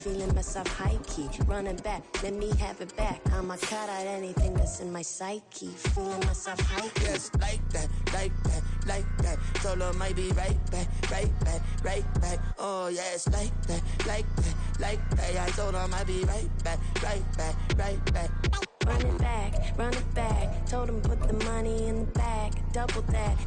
Feeling myself high-key, running back, let me have it back. I'ma cut out anything that's in my psyche. Feeling myself high-key. Yes, like that, like that, like that. Solo might be right back, right back, right back. Oh, yes, like that, like that, like that. I told him I'd be right back, right back, right back. Run it back, told him put the money in the bag, double that.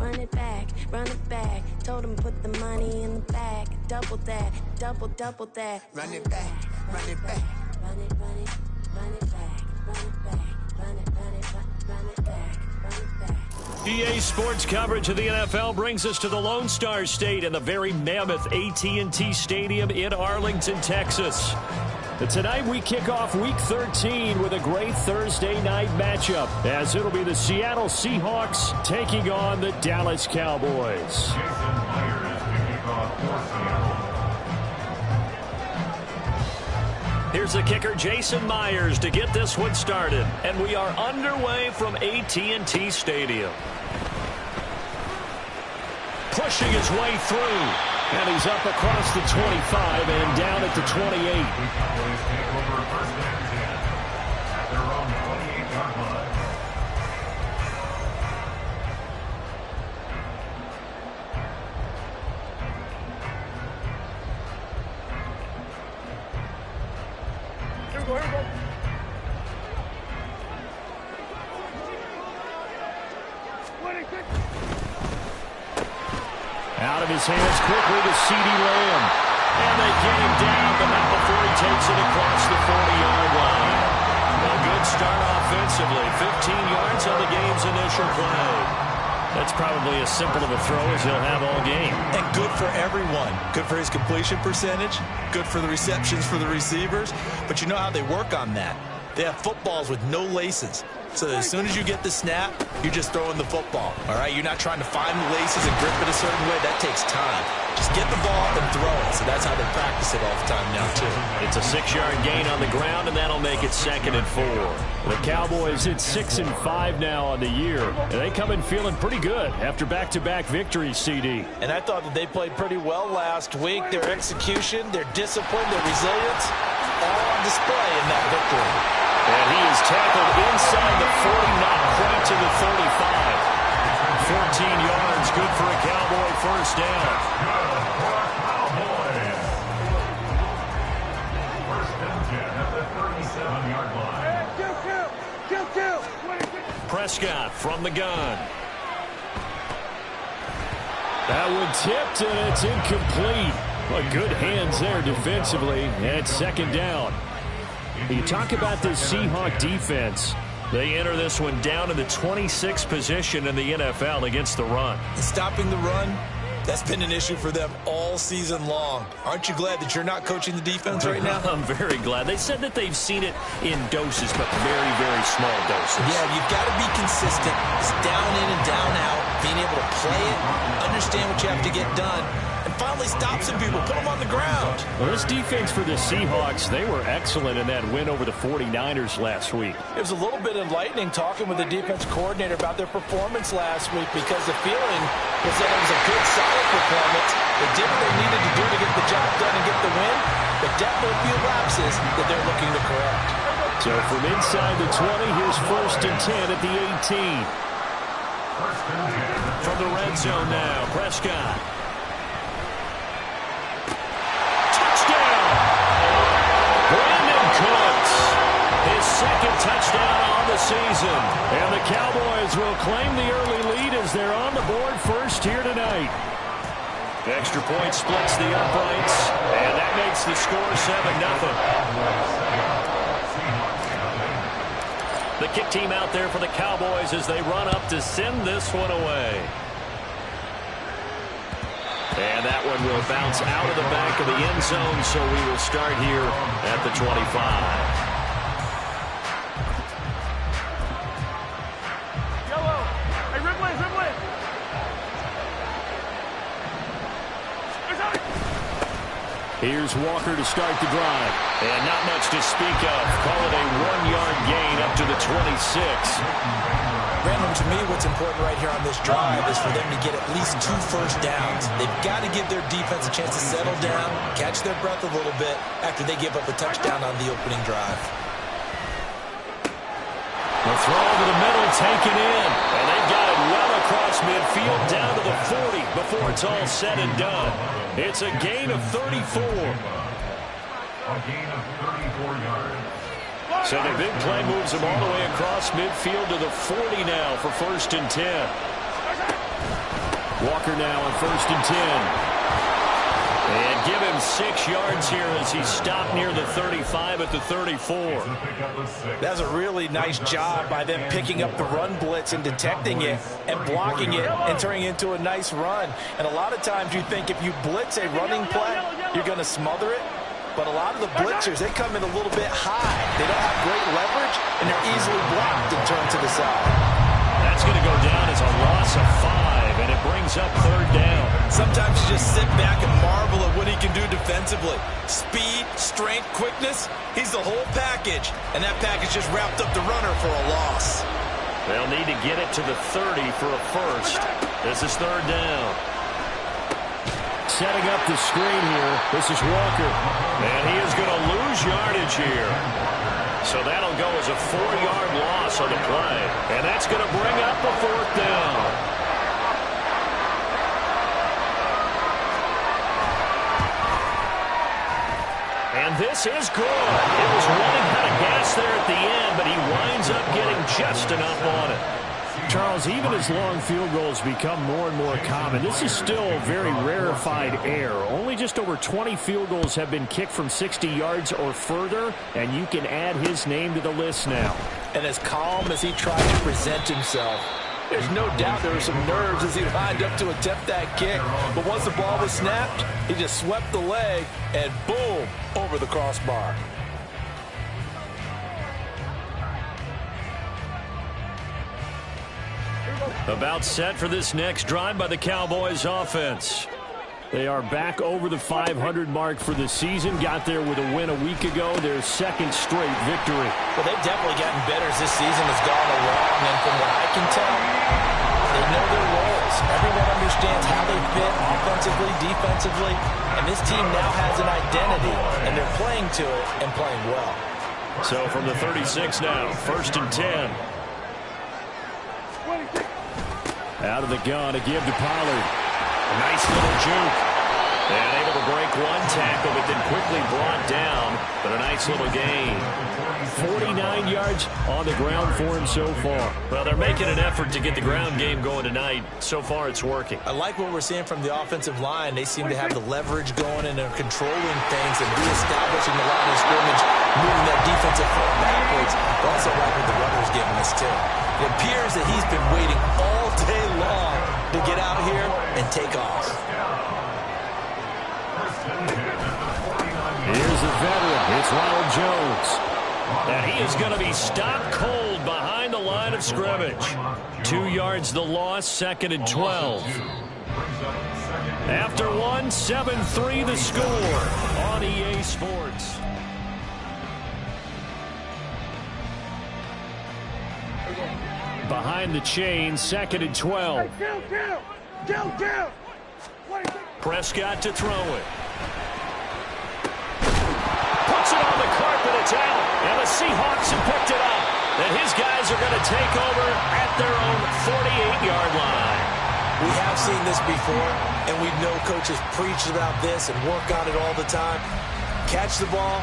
Run it back, told him put the money in the bag, double that, double that. Run it back, run it back. Run it back, run it back, run it back. EA Sports coverage of the NFL brings us to the Lone Star State and the very mammoth AT&T Stadium in Arlington, Texas. And tonight we kick off Week 13 with a great Thursday night matchup, as it'll be the Seattle Seahawks taking on the Dallas Cowboys. Here's the kicker, Jason Myers, to get this one started. And we are underway from AT&T Stadium. Pushing his way through. And he's up across the 25 and down at the 28. Out of his hands quickly to CeeDee Lamb. And they get him down, but not before he takes it across the 40-yard line. A good start offensively. 15 yards on the game's initial play. That's probably as simple of a throw as he'll have all game. And good for everyone. Good for his completion percentage. Good for the receptions for the receivers. But you know how they work on that. They have footballs with no laces. So as soon as you get the snap, you're just throwing the football, all right? You're not trying to find the laces and grip it a certain way. That takes time. Just get the ball up and throw it. So that's how they practice it all the time now, too. It's a 6-yard gain on the ground, and that'll make it 2nd and 4. The Cowboys hit 6-5 now on the year, and they come in feeling pretty good after back-to-back victories, CD. And I thought that they played pretty well last week. Their execution, their discipline, their resilience, all on display in that victory. And he is tackled inside the 40, not quite to the 35. 14 yards, good for a Cowboy first down. Prescott from the gun. That one tipped, and it's incomplete. Well, good hands there defensively, and 2nd down. You talk about this Seahawk defense. They enter this one down in the 26th position in the NFL against the run. Stopping the run, that's been an issue for them all season long. Aren't you glad that you're not coaching the defense right now? I'm very glad. They said that they've seen it in doses, but very, very small doses. Yeah, you've got to be consistent. It's down in and down out, being able to play it, understand what you have to get done, and finally stop some people, put them on the ground. Well, this defense for the Seahawks, they were excellent in that win over the 49ers last week. It was a little bit enlightening talking with the defense coordinator about their performance last week, because the feeling was that it was a good, solid performance. They did what they needed to do to get the job done and get the win, but definitely a few lapses that they're looking to correct. So from inside the 20, here's 1st and 10 at the 18. From the red zone now, Prescott. His 2nd touchdown on the season. And the Cowboys will claim the early lead as they're on the board first here tonight. Extra point splits the uprights, and that makes the score 7-0. The kick team out there for the Cowboys as they run up to send this one away. And that one will bounce out of the back of the end zone, so we will start here at the 25. Here's Walker to start the drive. And not much to speak of. Call it a 1-yard gain up to the 26. Randall, To me, what's important right here on this drive is for them to get at least 2 first downs. They've got to give their defense a chance to settle down, catch their breath a little bit after they give up a touchdown on the opening drive. The throw to the middle, taken in. And they've got it well across midfield, down to the 40 before it's all said and done. It's a gain of 34. A gain of 34 yards. So the big play moves them all the way across midfield to the 40 now for 1st and 10. Walker now on 1st and 10. And give him 6 yards here as he stopped near the 35 at the 34. That's a really nice job by them picking up the run blitz and detecting it and blocking it and turning it into a nice run. And a lot of times you think if you blitz a running play, you're going to smother it. But a lot of the blitzers, they come in a little bit high. They don't have great leverage, and they're easily blocked and turned to the side. That's going to go down as a loss of 5, and it brings up 3rd down. Sometimes you just sit back and marvel at what he can do defensively. Speed, strength, quickness, he's the whole package. And that package just wrapped up the runner for a loss. They'll need to get it to the 30 for a first. This is 3rd down. Setting up the screen here. This is Walker. And he is going to lose yardage here. So that'll go as a 4-yard loss on the play. And that's going to bring up the 4th down. And this is good. It was running out of gas there at the end, but he winds up getting just enough on it. Charles, even as long field goals become more and more common, this is still a very rarefied air. Only just over 20 field goals have been kicked from 60 yards or further, and you can add his name to the list now. And as calm as he tried to present himself, there's no doubt there were some nerves as he lined up to attempt that kick. But once the ball was snapped, he just swept the leg and boom, over the crossbar. About set for this next drive by the Cowboys offense. They are back over the 500 mark for the season. Got there with a win a week ago. Their 2nd straight victory. Well, they've definitely gotten better as this season has gone along. And from what I can tell, they know their roles. Everyone understands how they fit offensively, defensively. And this team now has an identity. And they're playing to it and playing well. So from the 36 now, 1st and 10. Out of the gun to give to Pollard. A nice little juke. And able to break one tackle, but then quickly brought down. But a nice little gain. 49 yards on the ground for him so far. Well, they're making an effort to get the ground game going tonight. So far, it's working. I like what we're seeing from the offensive line. They seem to have the leverage going and they're controlling things and reestablishing the line of scrimmage, moving that defensive front backwards. I also like what the runner's giving us, too. It appears that he's been waiting all day long to get out here and take off. Here's the veteran. It's Ronald Jones. And he is going to be stopped cold behind the line of scrimmage. 2 yards the loss, 2nd and 12. After 1, 7-3 the score on EA Sports. Behind the chain, 2nd and 12. Prescott to throw it. Puts it on the carpet, it's out. And the Seahawks have picked it up. And his guys are going to take over at their own 48-yard line. We have seen this before, and we know coaches preach about this and work on it all the time. Catch the ball.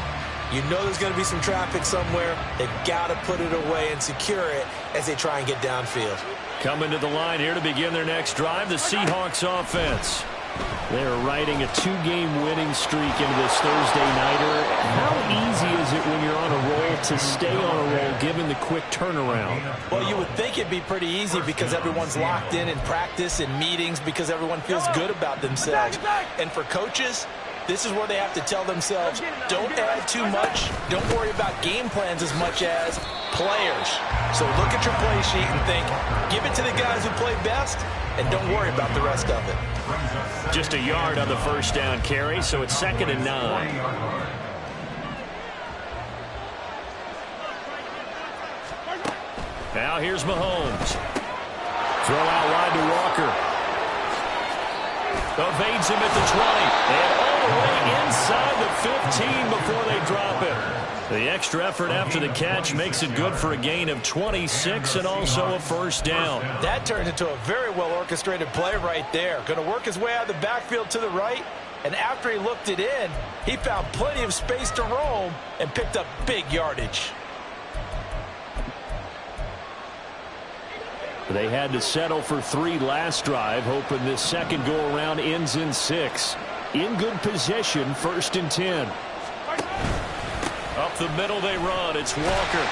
You know there's going to be some traffic somewhere. They've got to put it away and secure it as they try and get downfield. Coming to the line here to begin their next drive, the Seahawks offense. They're riding a 2-game winning streak into this Thursday nighter. How easy is it when you're on a roll to stay on a roll given the quick turnaround? Well, you would think it'd be pretty easy because everyone's locked in practice and meetings because everyone feels good about themselves. And for coaches, this is where they have to tell themselves, don't add too much. Don't worry about game plans as much as players. So look at your play sheet and think, give it to the guys who play best, and don't worry about the rest of it. Just a yard on the first down carry, so it's 2nd and 9. Now here's Mahomes. Throw out wide to Walker. Evades him at the 20. And all the way inside the 15 before they drop it. The extra effort after the catch makes it good for a gain of 26 and also a first down. That turned into a very well-orchestrated play right there. Going to work his way out of the backfield to the right. And after he looked it in, he found plenty of space to roam and picked up big yardage. They had to settle for 3 last drive, hoping this second go-around ends in 6. In good possession, 1st and 10. Up the middle they run. It's Walker.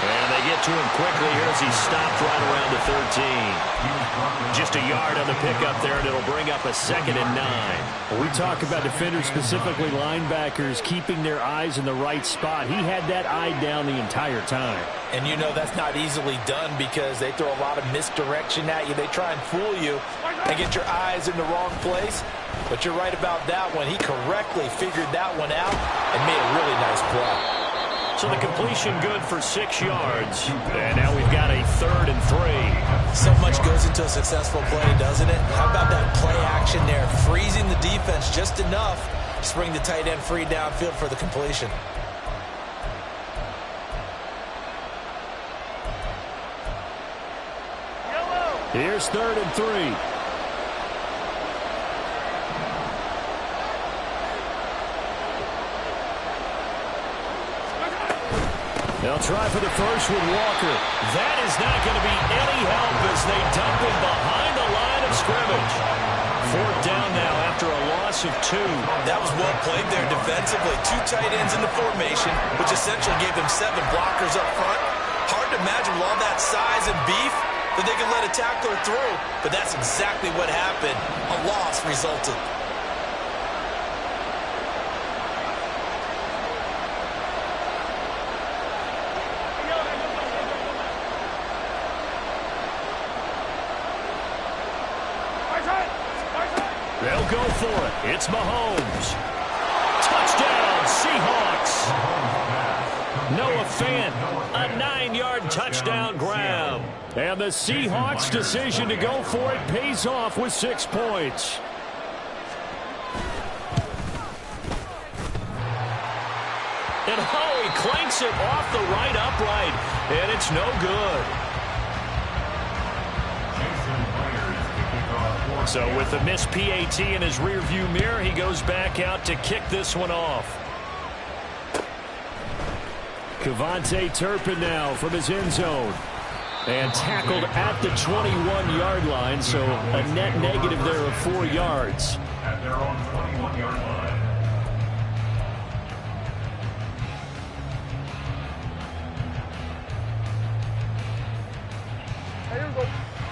And they get to him quickly here as he's stopped right around the 13. Just a yard on the pickup there, and it'll bring up a 2nd and 9. We talk about defenders, specifically linebackers, keeping their eyes in the right spot. He had that eye down the entire time. And you know that's not easily done because they throw a lot of misdirection at you. They try and fool you and get your eyes in the wrong place. But you're right about that one. He correctly figured that one out and made a really nice play. So the completion good for 6 yards. And now we've got a 3rd and 3. So much goes into a successful play, doesn't it? How about that play action there? Freezing the defense just enough to bring the tight end free downfield for the completion. Here's 3rd and 3. They'll try for the first with Walker. That is not going to be any help as they dump him behind the line of scrimmage. 4th down now after a loss of 2. That was well played there defensively. 2 tight ends in the formation, which essentially gave them 7 blockers up front. Hard to imagine with all that size and beef that they could let a tackler through, but that's exactly what happened. A loss resulted. They'll go for it. It's Mahomes. Touchdown, Seahawks. Noah Fant, a 9-yard touchdown grab. And the Seahawks' decision to go for it pays off with 6 points. And he clanks it off the right upright, and it's no good. So with the missed PAT in his rearview mirror, he goes back out to kick this one off. Kevontae Turpin now from his end zone. And tackled at the 21-yard line, so a net negative there of 4 yards. At their own 21-yard line.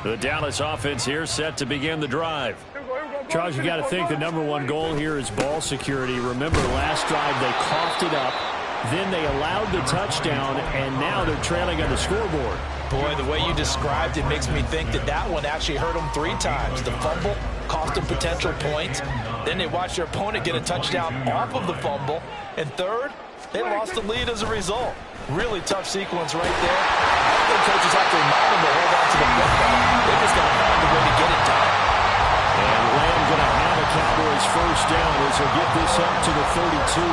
The Dallas offense here set to begin the drive. Charles, you got to think the #1 goal here is ball security. Remember, last drive they coughed it up, then they allowed the touchdown, and now they're trailing on the scoreboard. Boy, the way you described it makes me think that that one actually hurt them 3 times. The fumble cost them potential points. Then they watched their opponent get a touchdown off of the fumble. And third, they lost the lead as a result. Really tough sequence right there. I think coaches have to remind them to hold on to the football. They just got to find a way to get it done. And Lamb going to have a Cowboys first down as he'll get this up to the 32.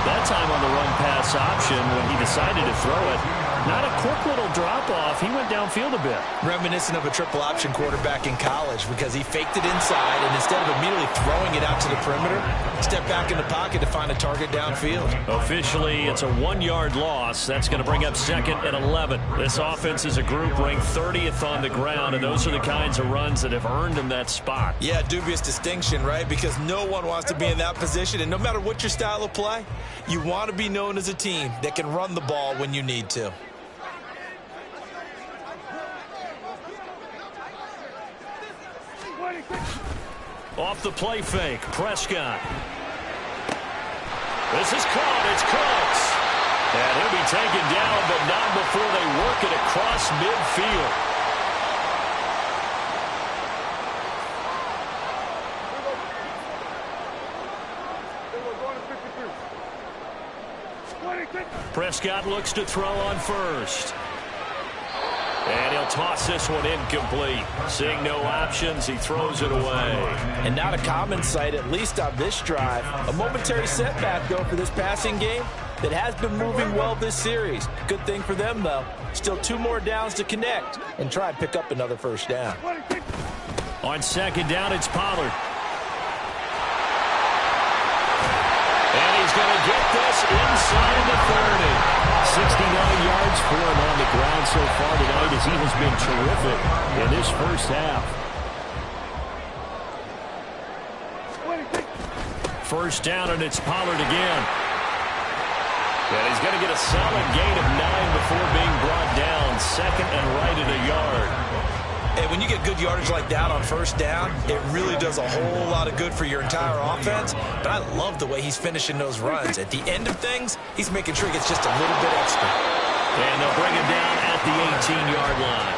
That time on the run pass option when he decided to throw it. Not a quick little drop-off. He went downfield a bit. Reminiscent of a triple option quarterback in college because he faked it inside, and instead of immediately throwing it out to the perimeter, stepped back in the pocket to find a target downfield. Officially, it's a 1-yard loss. That's going to bring up 2nd and 11. This offense is a group ranked 30th on the ground, and those are the kinds of runs that have earned him that spot. Yeah, dubious distinction, right? Because no one wants to be in that position, and no matter what your style of play, you want to be known as a team that can run the ball when you need to. Off the play fake, Prescott. This is caught, it's Cooks. And he'll be taken down, but not before they work it across midfield. Prescott looks to throw on first. And he'll toss this one incomplete. Seeing no options, he throws it away. And not a common sight, at least on this drive. A momentary setback, though, for this passing game that has been moving well this series. Good thing for them, though. Still 2 more downs to connect and try and pick up another first down. On second down, it's Pollard. And he's going to get this inside the 30. 69 yards for him on the ground so far tonight as he has been terrific in this first half. First down, and it's Pollard again. And he's going to get a solid gain of 9 before being brought down. Second and right at a yard. And when you get good yardage like that on first down, it really does a whole lot of good for your entire offense. But I love the way he's finishing those runs. At the end of things, he's making sure he gets just a little bit extra. And they'll bring him down at the 18-yard line.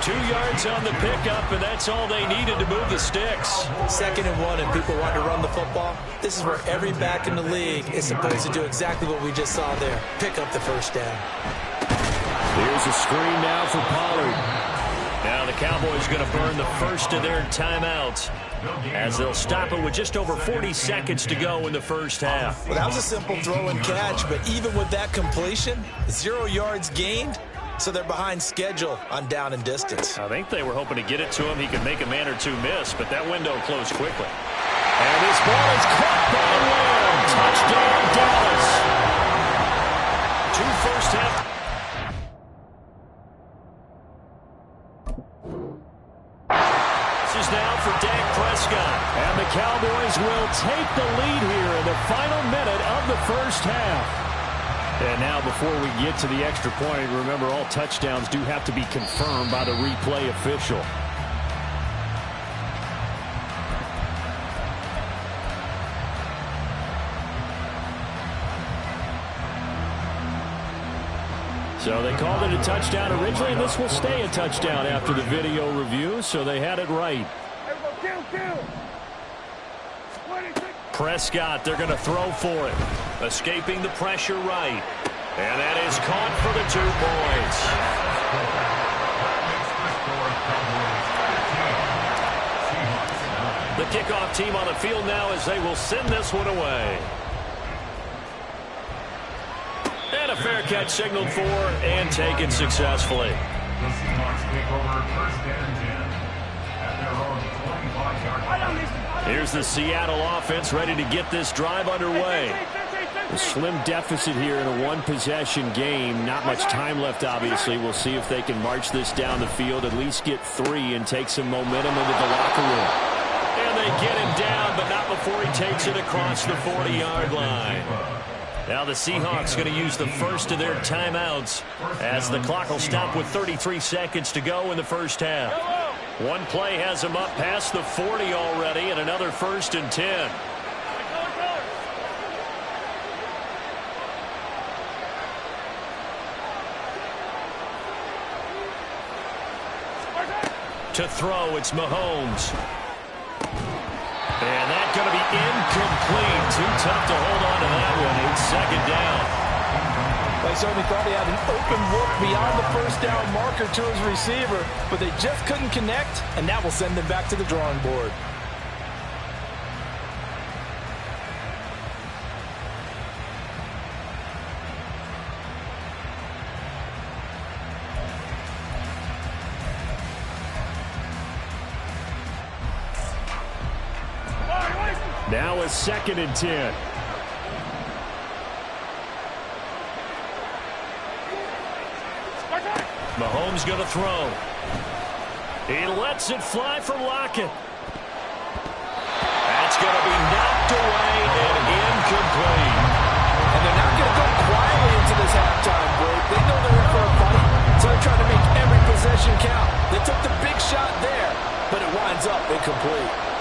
2 yards on the pickup, and that's all they needed to move the sticks. 2nd and 1, and people want to run the football. This is where every back in the league is supposed to do exactly what we just saw there. Pick up the first down. Here's a screen now for Pollard. Now the Cowboys going to burn the first of their timeouts as they'll stop it with just over 40 seconds to go in the first half. Well, that was a simple throw and catch, but even with that completion, 0 yards gained, so they're behind schedule on down and distance. I think they were hoping to get it to him. He could make a man or two miss, but that window closed quickly. And this ball is caught by Lamb. Touchdown, Dallas. 2 first half. Is now for Dak Prescott. And the Cowboys will take the lead here in the final minute of the first half. And now before we get to the extra point, remember all touchdowns do have to be confirmed by the replay official. So they called it a touchdown originally, and this will stay a touchdown after the video review, so they had it right. Prescott, they're going to throw for it. Escaping the pressure right. And that is caught for the 2 points. The kickoff team on the field now as they will send this one away. And a fair catch signaled for and taken successfully. The Seahawks take over first and 10 at their own 25-yard line. Here's the Seattle offense ready to get this drive underway. A slim deficit here in a 1-possession game. Not much time left, obviously. We'll see if they can march this down the field, at least get 3 and take some momentum into the locker room. And they get him down, but not before he takes it across the 40-yard line. Now the Seahawks going to use the first of their timeouts as the clock will stop with 33 seconds to go in the first half. One play has them up past the 40 already, and another 1st and 10. To throw, it's Mahomes. And that's going to be incomplete. Too tough to hold on to that one. It's 2nd down. They certainly thought he had an open look beyond the first down marker to his receiver, but they just couldn't connect, and that will send them back to the drawing board. Now it's 2nd and 10. Mahomes going to throw. He lets it fly for Lockett. That's going to be knocked away and incomplete. And they're not going to go quietly into this halftime break. They know they're in for a fight, so they're trying to make every possession count. They took the big shot there, but it winds up incomplete.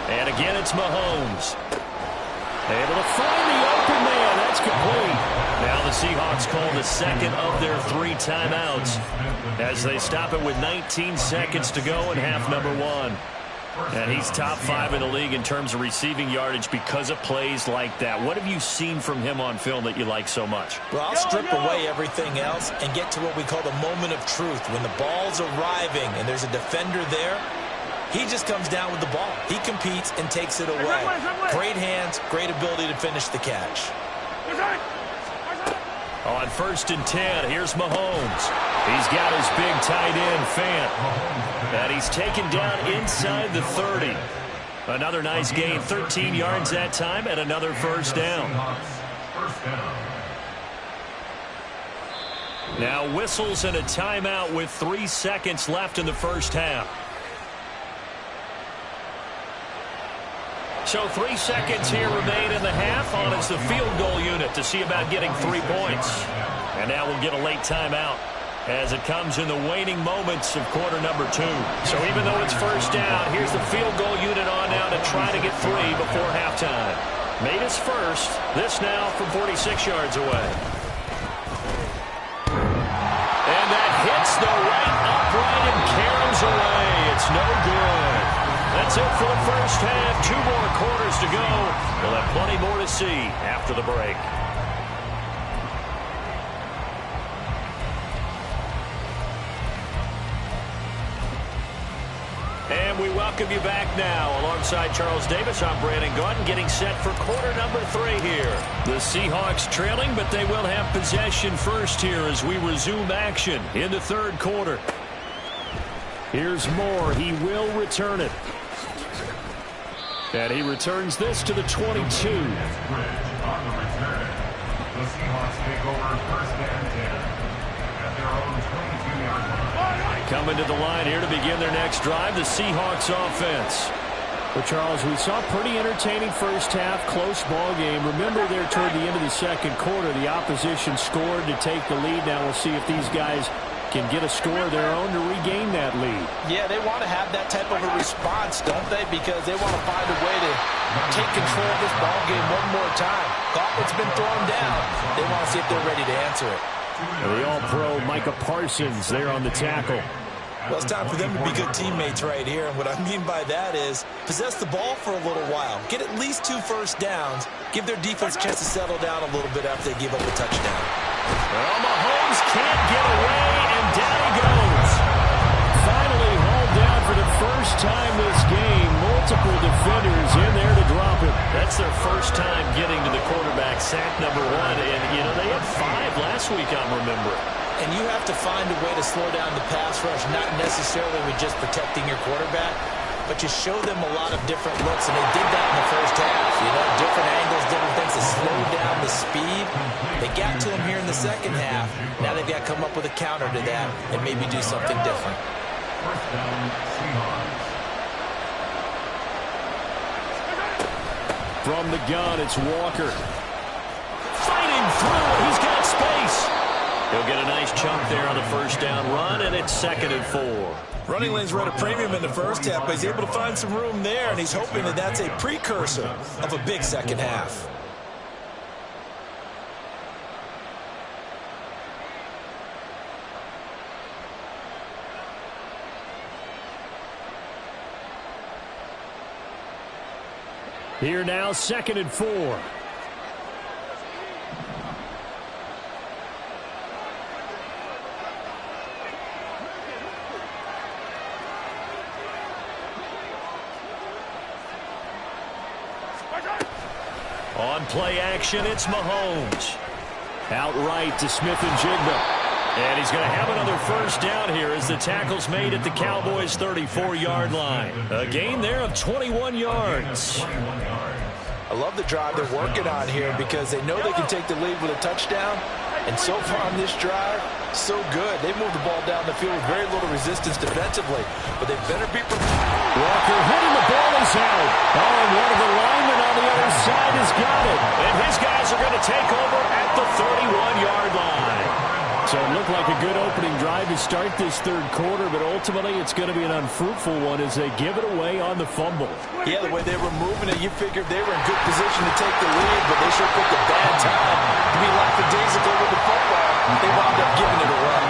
And again, it's Mahomes. Able to find the open man. That's complete. Now the Seahawks call the 2nd of their 3 timeouts as they stop it with 19 seconds to go in half number 1. And he's top 5 in the league in terms of receiving yardage because of plays like that. What have you seen from him on film that you like so much? Well, I'll strip away everything else and get to what we call the moment of truth. When the ball's arriving and there's a defender there, he just comes down with the ball. He competes and takes it away. Great hands, great ability to finish the catch. On 1st and 10, here's Mahomes. He's got his big tight end, Fant. And he's taken down inside the 30. Another nice gain, 13 yards that time, and another first down. Now whistles and a timeout with 3 seconds left in the first half. So 3 seconds here remain in the half on as the field goal unit to see about getting 3 points. And now we'll get a late timeout as it comes in the waning moments of quarter number 2. So even though it's first down, here's the field goal unit on now to try to get 3 before halftime. Made his first. This now from 46 yards away. And that hits the right upright and caroms away. It's no good. That's it for the first half. 2 more quarters to go. We'll have plenty more to see after the break. And we welcome you back now. Alongside Charles Davis, I'm Brandon Gaudin, getting set for quarter number 3 here. The Seahawks trailing, but they will have possession first here as we resume action in the third quarter. Here's Moore. He will return it. And he returns this to the 22. The Seahawks take over 1st and 10 at their own 22-yard line. Coming to the line here to begin their next drive, the Seahawks offense. Well, Charles, we saw a pretty entertaining first half, close ball game. Remember there toward the end of the second quarter, the opposition scored to take the lead. Now we'll see if these guys can get a score of their own to regain that lead. Yeah, they want to have that type of a response, don't they? Because they want to find a way to take control of this ball game one more time. Gauntlet's been thrown down. They want to see if they're ready to answer it. And the all-pro Micah Parsons there on the tackle. Well, it's time for them to be good teammates right here. And what I mean by that is possess the ball for a little while. Get at least 2 first downs. Give their defense a chance to settle down a little bit after they give up a touchdown. Well, Mahomes can't get away, and down he goes. Finally hauled down for the first time this game. Multiple defenders in there to drop him. That's their first time getting to the quarterback, sack number 1. And, you know, they had 5 last week, I'm remembering. And you have to find a way to slow down the pass rush, not necessarily with just protecting your quarterback, but you show them a lot of different looks, and they did that in the first half. You know, different angles, different things to slow down the speed. They got to him here in the second half. Now they've got to come up with a counter to that and maybe do something different. First down, Seahawks. From the gun, it's Walker. Fighting through. He's got space. He'll get a nice chunk there on the first down run, and it's 2nd and 4. Running lanes were at a premium in the first half, but he's able to find some room there, and he's hoping that that's a precursor of a big second half. Here now, 2nd and 4. On play action, it's Mahomes. Outright to Smith-Njigba. And he's going to have another first down here as the tackle's made at the Cowboys' 34-yard line. A gain there of 21 yards. I love the drive they're working on here because they know they can take the lead with a touchdown. And so far on this drive, so good. They moved the ball down the field with very little resistance defensively. But they better be prepared. Walker hitting the ball is out. Oh, and one of the linemen on the other side has got it. And his guys are going to take over at the 31-yard line. So it looked like a good opening drive to start this third quarter, but ultimately it's going to be an unfruitful one as they give it away on the fumble. Yeah, the way they were moving it, you figured they were in good position to take the lead, but they sure picked a bad time to be lackadaisical with the football. They wound up giving it away.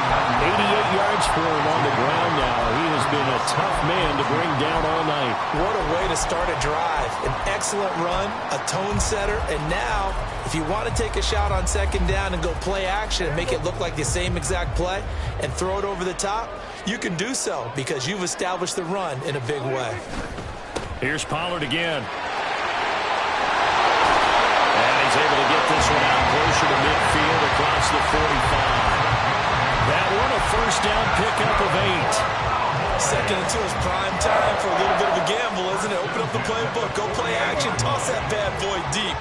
88 yards for him on the ground now. He has been a tough man to bring down all night. What a way to start a drive. An excellent run, a tone setter, and now, if you want to take a shot on second down and go play action and make it look like the same exact play and throw it over the top, you can do so because you've established the run in a big way. Here's Pollard again. And he's able to get this one out closer to midfield across the 45. That one a first down pickup of 8. Second and 2 is prime time for a little bit of a gamble, isn't it? Open up the playbook, go play action, toss that bad boy deep.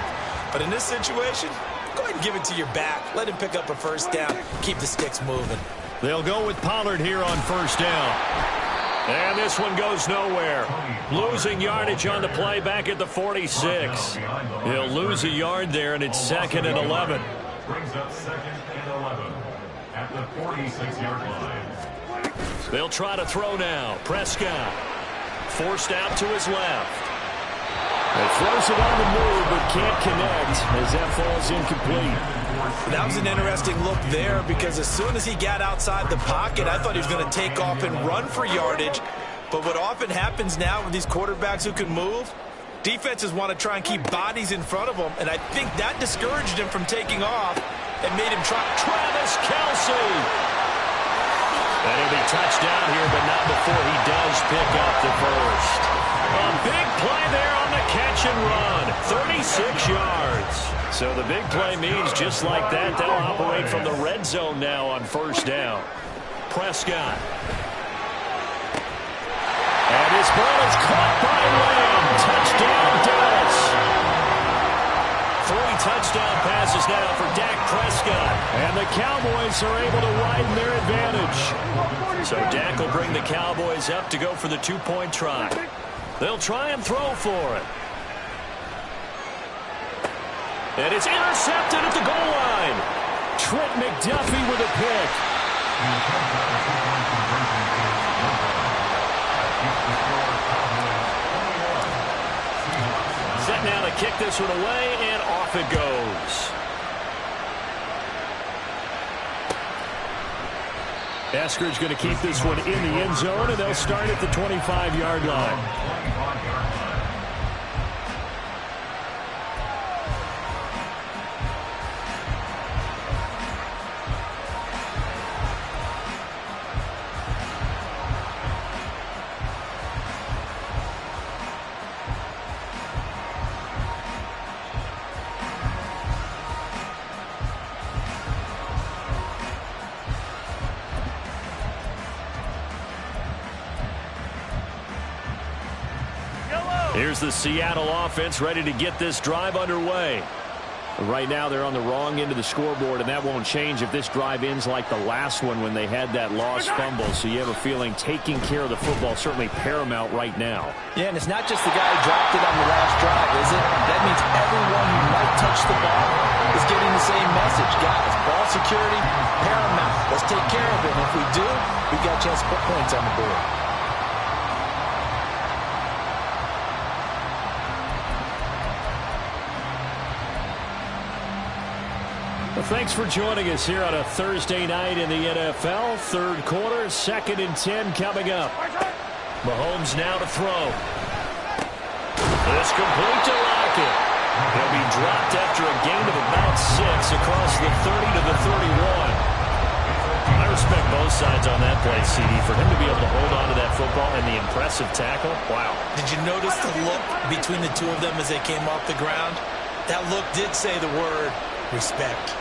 But in this situation, go ahead and give it to your back. Let him pick up a first down. Keep the sticks moving. They'll go with Pollard here on first down. And this one goes nowhere. Losing yardage on the play back at the 46. He'll lose a yard there, and it's 2nd and 11. Brings up 2nd and 11 at the 46-yard line. They'll try to throw now. Prescott forced out to his left. He throws it on the move, but can't connect as that falls incomplete. That was an interesting look there because as soon as he got outside the pocket, I thought he was going to take off and run for yardage. But what often happens now with these quarterbacks who can move, defenses want to try and keep bodies in front of them, and I think that discouraged him from taking off and made him try. Travis Kelce! And he'll be touchdown here, but not before he does pick up the first. A big play there on the catch and run. 36 yards. So the big play means just like that, they'll operate from the red zone now on first down. Prescott. And his ball is caught by Lamb. Touchdown, Dallas. 3 touchdown passes now for Dak Prescott. And the Cowboys are able to widen their advantage. So Dak will bring the Cowboys up to go for the 2-point try. They'll try and throw for it. And it's intercepted at the goal line. Trent McDuffie with a pick. Set now to kick this one away, and off it goes. Eskridge going to keep this one in the end zone, and they'll start at the 25-yard line. Here's the Seattle offense ready to get this drive underway. Right now they're on the wrong end of the scoreboard, and that won't change if this drive ends like the last one when they had that lost fumble. So you have a feeling taking care of the football is certainly paramount right now. Yeah, and it's not just the guy who dropped it on the last drive, is it? That means everyone who might touch the ball is getting the same message. Guys, ball security, paramount. Let's take care of it. And if we do, we've got a chance to put points on the board. Well, thanks for joining us here on a Thursday night in the NFL. Third quarter, 2nd and 10 coming up. Mahomes now to throw. This complete to Lockett. He'll be dropped after a gain of about 6 across the 30 to the 31. I respect both sides on that play, CD. For him to be able to hold on to that football and the impressive tackle, wow. Did you notice the look between the two of them as they came off the ground? That look did say the word respect.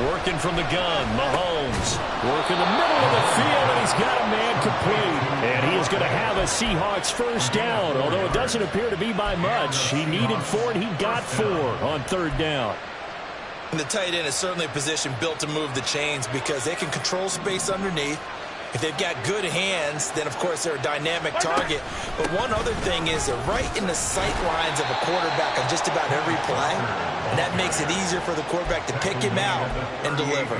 Working from the gun, Mahomes. Working the middle of the field, and he's got a man complete. And he is going to have a Seahawks first down, although it doesn't appear to be by much. He needed 4, and he got 4 on 3rd down. And the tight end is certainly a position built to move the chains because they can control space underneath. If they've got good hands, then, of course, they're a dynamic target. But one other thing is they're right in the sight lines of a quarterback on just about every play. And that makes it easier for the quarterback to pick him out and deliver.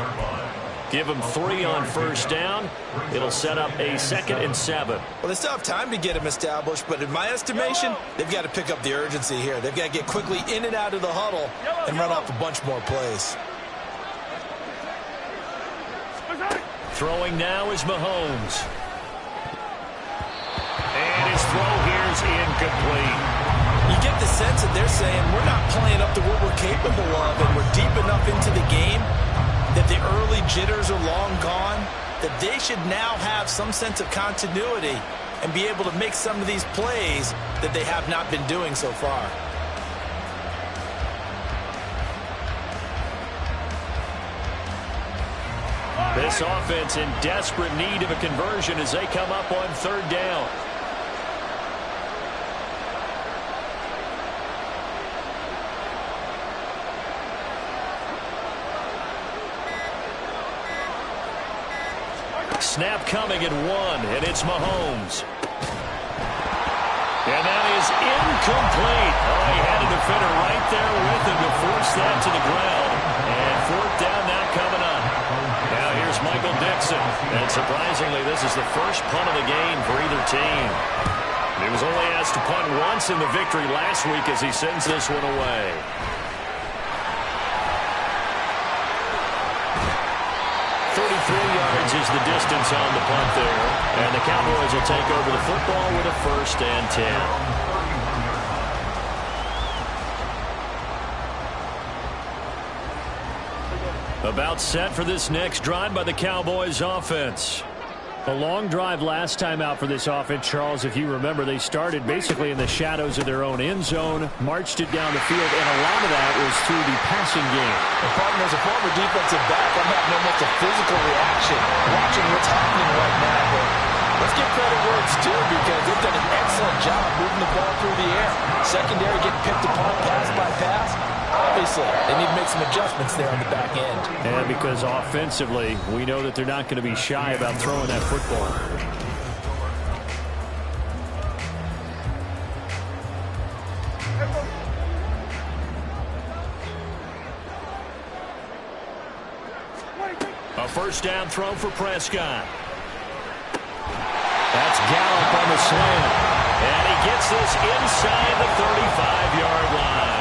Give him 3 on first down. It'll set up a 2nd and 7. Well, they still have time to get him established, but in my estimation, they've got to pick up the urgency here. They've got to get quickly in and out of the huddle and run off a bunch more plays. Throwing now is Mahomes. And his throw here is incomplete. You get the sense that they're saying we're not playing up to what we're capable of, and we're deep enough into the game that the early jitters are long gone, that they should now have some sense of continuity and be able to make some of these plays that they have not been doing so far. This offense in desperate need of a conversion as they come up on third down. Snap coming at 1, and it's Mahomes. And that is incomplete. Oh, he had a defender right there with him to force that to the ground. And fourth down now coming up. Now here's Michael Dixon. And surprisingly, this is the first punt of the game for either team. He was only asked to punt once in the victory last week as he sends this one away. 33 yards is the distance on the punt there. And the Cowboys will take over the football with a 1st and 10. About set for this next drive by the Cowboys offense. A long drive last time out for this offense, Charles. If you remember, they started basically in the shadows of their own end zone, marched it down the field, and a lot of that was through the passing game. And partner, as a former defensive back, I'm having almost a physical reaction watching what's happening right now. But let's give credit where it's due because they've done an excellent job moving the ball through the air. Secondary getting picked apart pass by pass. Obviously, they need to make some adjustments there on the back end. And because offensively, we know that they're not going to be shy about throwing that football. A first down throw for Prescott. That's Gallup on the slant. And he gets this inside the 35-yard line.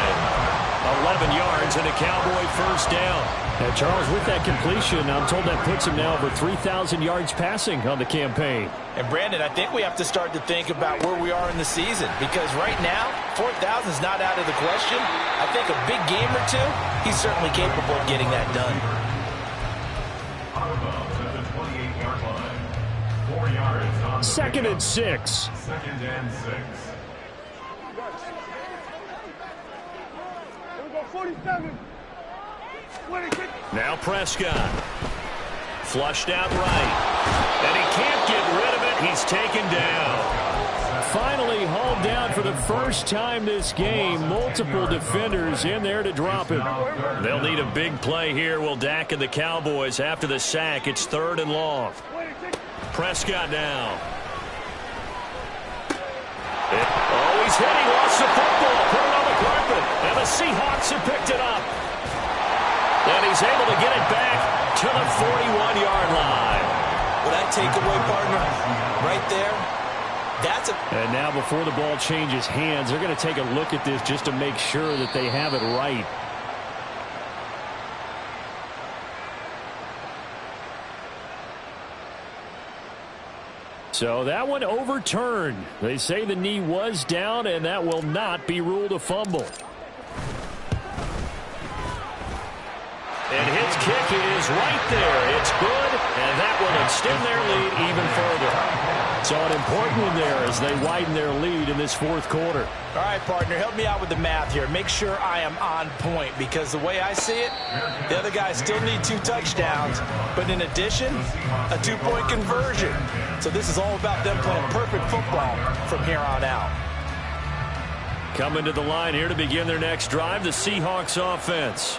11 yards and a Cowboy first down. And Charles, with that completion, I'm told that puts him now over 3,000 yards passing on the campaign. And Brandon, I think we have to start to think about where we are in the season because right now, 4,000 is not out of the question. I think a big game or two, he's certainly capable of getting that done. Second and 6. Second and 6. Now Prescott. Flushed out right. And he can't get rid of it. He's taken down. Finally hauled down for the first time this game. Multiple defenders in there to drop him. They'll need a big play here. Will Dak and the Cowboys after the sack. It's 3rd and long. Prescott now. Oh, he's hit. He lost the football. Put it on the carpet. And the Seahawks have picked it up. And he's able to get it back to the 41-yard line. Will that take away, partner? Right there. That's a... And now before the ball changes hands, they're going to take a look at this just to make sure that they have it right. So that one overturned. They say the knee was down, and that will not be ruled a fumble. And his kick is right there. It's good, and that will extend their lead even further. So an important one there as they widen their lead in this 4th quarter. All right, partner, help me out with the math here. Make sure I am on point because the way I see it, the other guys still need 2 touchdowns, but in addition, a 2-point conversion. So this is all about them playing perfect football from here on out. Coming to the line here to begin their next drive, the Seahawks offense.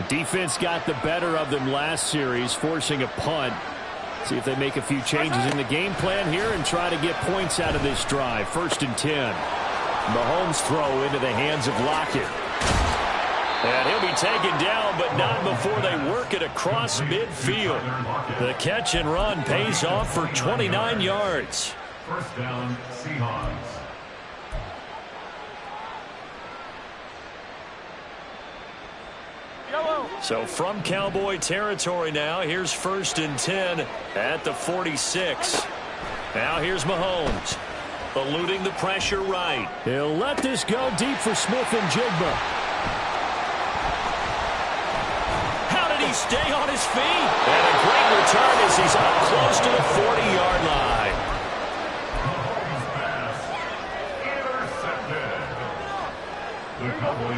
Defense got the better of them last series, forcing a punt. See if they make a few changes in the game plan here and try to get points out of this drive. 1st and 10. Mahomes throw into the hands of Lockett. And he'll be taken down, but not before they work it across midfield. The catch and run pays off for 29 yards. First down, Seahawks. So from Cowboy territory now, here's 1st and 10 at the 46. Now here's Mahomes, eluding the pressure right. He'll let this go deep for Smith and Jigba. How did he stay on his feet? And a great return as he's up close to the 40-yard line.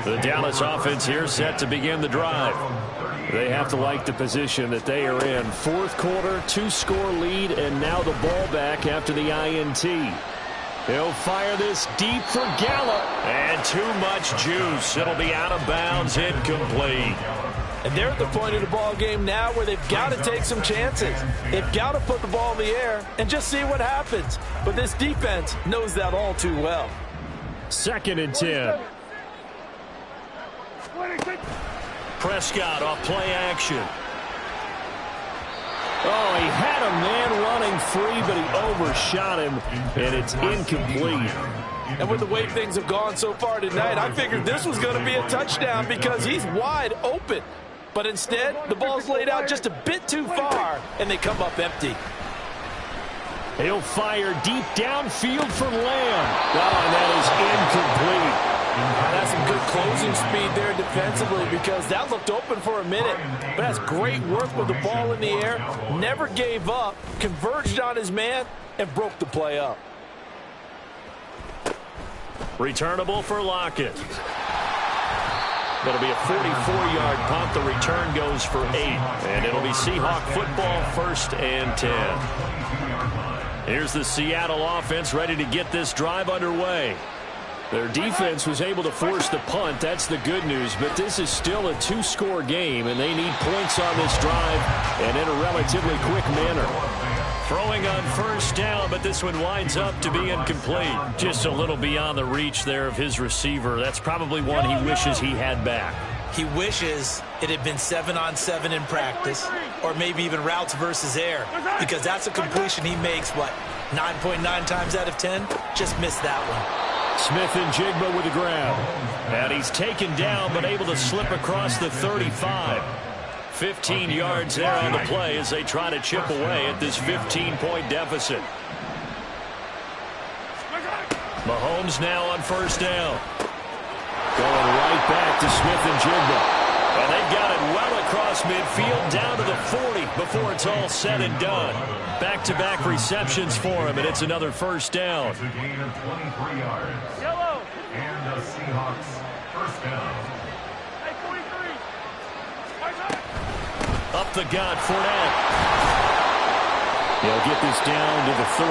The Dallas offense here set to begin the drive. They have to like the position that they are in. 4th quarter, 2-score lead, and now the ball back after the INT. He'll fire this deep for Gallup. And too much juice. It'll be out of bounds, incomplete. And they're at the point of the ball game now where they've got to take some chances. They've got to put the ball in the air and just see what happens. But this defense knows that all too well. 2nd and 10. Prescott off play action. Oh, he had a man running free, but he overshot him, and it's incomplete. And with the way things have gone so far tonight, I figured this was going to be a touchdown because he's wide open. But instead, the ball's laid out just a bit too far, and they come up empty. He'll fire deep downfield for Lamb. Oh, and that is incomplete. That's some good closing speed there defensively because that looked open for a minute. But that's great work with the ball in the air. Never gave up, converged on his man, and broke the play up. Returnable for Lockett. That'll be a 44-yard punt. The return goes for 8. And it'll be Seahawk football, 1st and 10. Here's the Seattle offense ready to get this drive underway. Their defense was able to force the punt. That's the good news. But this is still a 2-score game, and they need points on this drive and in a relatively quick manner. Throwing on 1st down, but this one winds up to be incomplete. Just a little beyond the reach there of his receiver. That's probably one he wishes he had back. He wishes it had been 7-on-7 in practice, or maybe even routes versus air, because that's a completion he makes, 9.9 times out of 10? Just missed that one. Smith and Jigba with a grab. And he's taken down, but able to slip across the 35. 15 yards there on the play as they try to chip away at this 15-point deficit. Mahomes now on 1st down. Going right back to Smith and Jigba. And they've got it well across midfield down to the 40 before it's all said and done. Back-to-back receptions for him, and it's another 1st down. It's a gain of 23 yards. Yellow. And the Seahawks 1st down. Up the gut, Fournette. He'll get this down to the 38.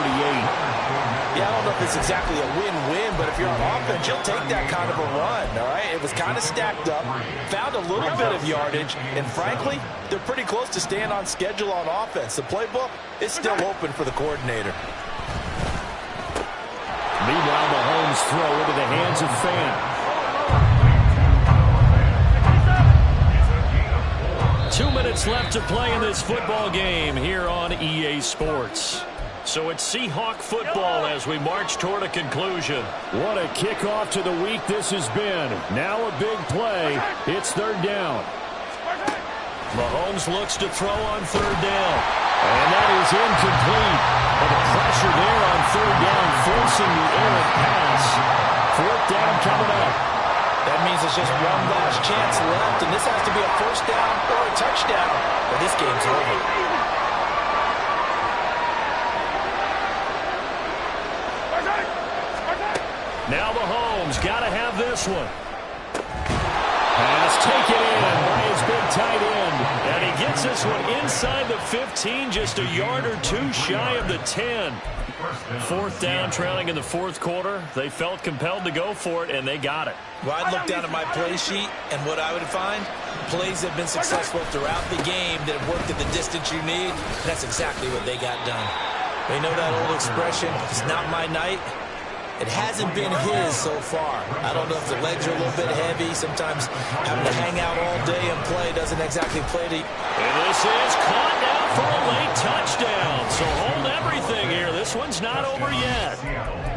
Yeah, I don't know if it's exactly a win-win, but if you're on offense, you'll take that kind of a run, all right? It was kind of stacked up, found a little bit of yardage, and frankly, they're pretty close to staying on schedule on offense. The playbook is still open for the coordinator. Meanwhile, Mahomes throw into the hands of Fan. 2 minutes left to play in this football game here on EA Sports. So it's Seahawk football as we march toward a conclusion. What a kickoff to the week this has been. Now a big play. It's 3rd down. Mahomes looks to throw on 3rd down. And that is incomplete. And the pressure there on 3rd down, forcing the errant pass. 4th down coming up. That means it's just one last chance left, and this has to be a 1st down or a touchdown, or this game's over. Now Mahomes got to have this one. Pass taken in by his big tight end. And he gets this one inside the 15, just a yard or 2 shy of the 10. 4th down, trailing in the 4th quarter. They felt compelled to go for it, and they got it. Well, I'd look down at my play sheet, and what I would find, plays have been successful throughout the game that have worked at the distance you need. That's exactly what they got done. They know that old expression, it's not my night. It hasn't been his so far. I don't know if the legs are a little bit heavy. Sometimes having to hang out all day and play doesn't exactly play to you. And this is caught now for a late touchdown. So hold everything here. This this one's not over yet.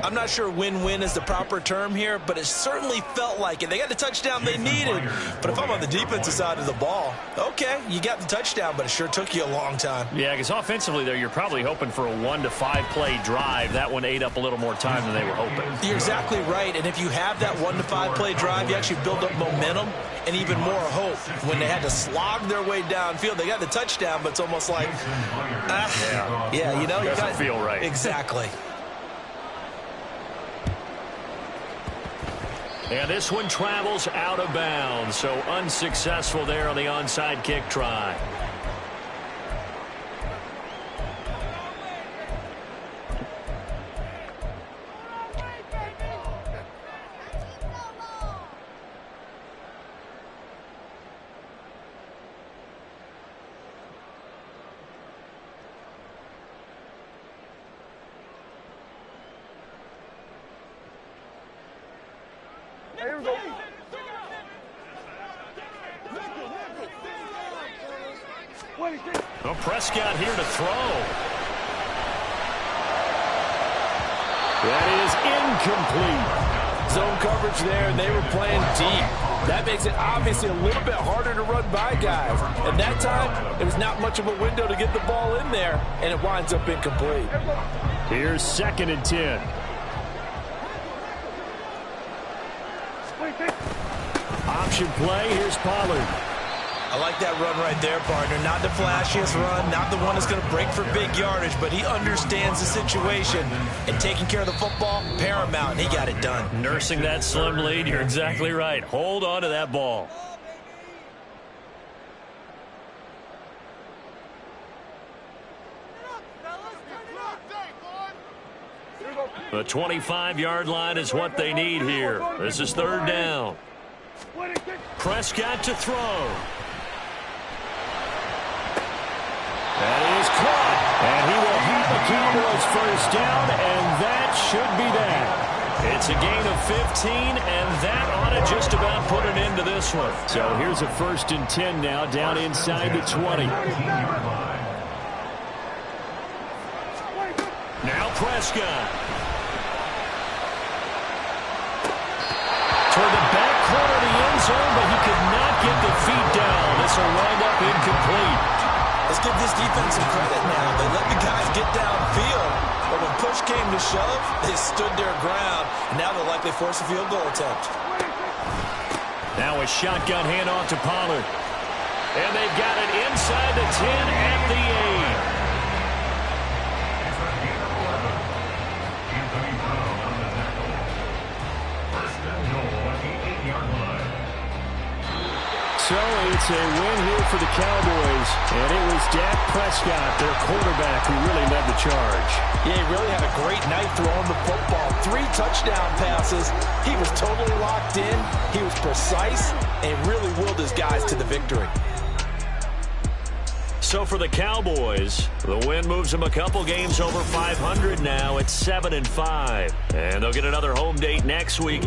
I'm not sure win-win is the proper term here, but it certainly felt like it. They got the touchdown they needed. But if I'm on the defensive side of the ball, okay, you got the touchdown, but it sure took you a long time. Yeah, because offensively there, you're probably hoping for a 1 to 5 play drive. That one ate up a little more time than they were hoping. You're exactly right, and if you have that 1 to 5 play drive, you actually build up momentum and even more hope. When they had to slog their way downfield, they got the touchdown, but it's almost like, yeah, you know, you doesn't feel right. Exactly. And this one travels out of bounds, so unsuccessful there on the onside kick try. Well, Prescott here to throw. That is incomplete. Zone coverage there, and they were playing deep. That makes it obviously a little bit harder to run by guys. And that time, there was not much of a window to get the ball in there, and it winds up incomplete. Here's 2nd and 10. Option play, here's Pollard. I like that run right there, partner. Not the flashiest run, not the one that's going to break for big yardage, but he understands the situation. And taking care of the football, paramount, and he got it done. Nursing that slim lead, you're exactly right. Hold on to that ball. The 25-yard line is what they need here. This is 3rd down. Prescott to throw. That is caught. And he will have the Cowboys 1st down, and that should be that. It's a gain of 15, and that ought to just about put an end to this one. So here's a 1st and 10 now, down inside the 20. Now Prescott. Toward the back corner of the end zone, but he could not get the feet down. This will wind up incomplete. Let's give this defense some credit now. They let the guys get downfield, but when push came to shove, they stood their ground, and now they'll likely force a field goal attempt. Now a shotgun handoff to Pollard. And they've got it inside the 10 at the 8. So it's a win here for the Cowboys, and it was Dak Prescott, their quarterback, who really led the charge. Yeah, he really had a great night throwing the football. 3 touchdown passes. He was totally locked in. He was precise and really willed his guys to the victory. So for the Cowboys, the win moves them a couple games over 500 now. It's 7-5. And they'll get another home date next week.